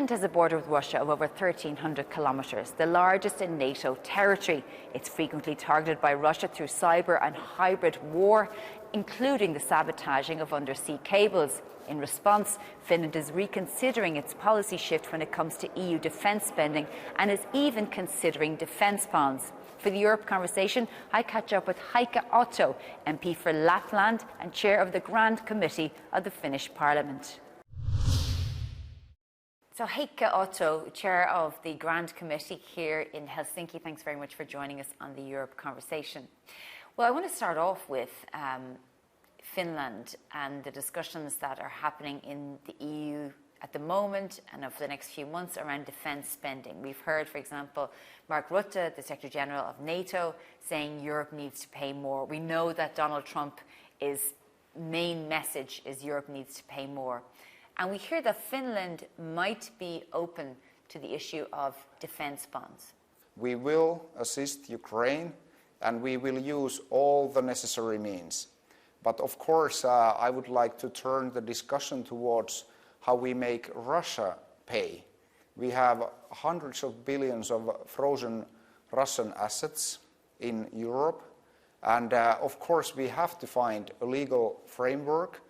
Finland has a border with Russia of over 1,300 kilometres, the largest in NATO territory. It's frequently targeted by Russia through cyber and hybrid war, including the sabotaging of undersea cables. In response, Finland is reconsidering its policy shift when it comes to EU defence spending and is even considering defence bonds. For the Europe Conversation, I catch up with Heikki Otto, MP for Lapland and chair of the Grand Committee of the Finnish Parliament. So Heikki Otto, chair of the Grand Committee here in Helsinki, thanks very much for joining us on the Europe Conversation. Well, I want to start off with Finland and the discussions that are happening in the EU at the moment and over the next few months around defence spending. We've heard, for example, Mark Rutte, the Secretary General of NATO, saying Europe needs to pay more. We know that Donald Trump's main message is Europe needs to pay more. And we hear that Finland might be open to the issue of defence bonds. We will assist Ukraine and we will use all the necessary means. But of course, I would like to turn the discussion towards how we make Russia pay. We have hundreds of billions of frozen Russian assets in Europe. And of course, we have to find a legal framework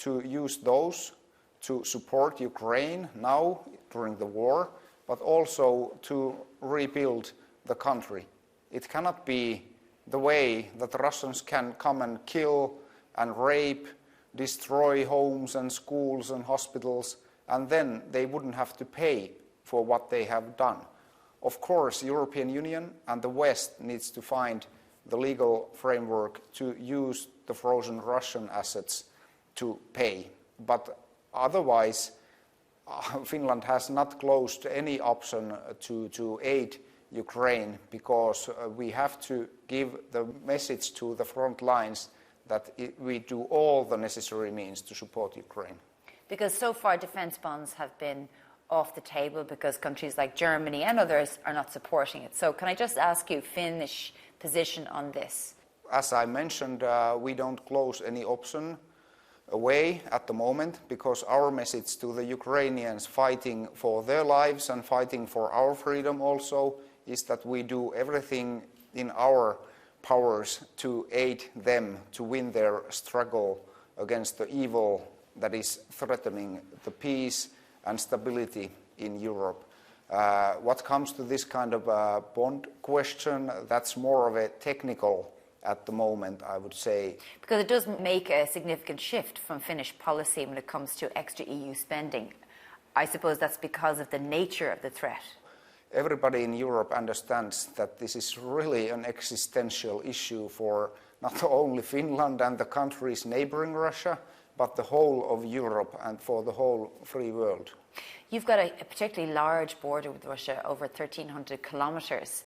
to use those to support Ukraine now during the war, but also to rebuild the country. It cannot be the way that the Russians can come and kill and rape, destroy homes and schools and hospitals, and then they wouldn't have to pay for what they have done. Of course, the European Union and the West needs to find the legal framework to use the frozen Russian assets to pay. But otherwise, Finland has not closed any option to aid Ukraine because we have to give the message to the front lines that we do all the necessary means to support Ukraine. Because so far defence bonds have been off the table because countries like Germany and others are not supporting it. So can I just ask you Finnish position on this? As I mentioned, we don't close any option away at the moment because our message to the Ukrainians fighting for their lives and fighting for our freedom also is that we do everything in our powers to aid them to win their struggle against the evil that is threatening the peace and stability in Europe. What comes to this kind of bond question, that's more of a technical at the moment, I would say. Because it does make a significant shift from Finnish policy when it comes to extra EU spending. I suppose that's because of the nature of the threat. Everybody in Europe understands that this is really an existential issue for not only Finland and the countries neighboring Russia, but the whole of Europe and for the whole free world. You've got a particularly large border with Russia, over 1,300 kilometres.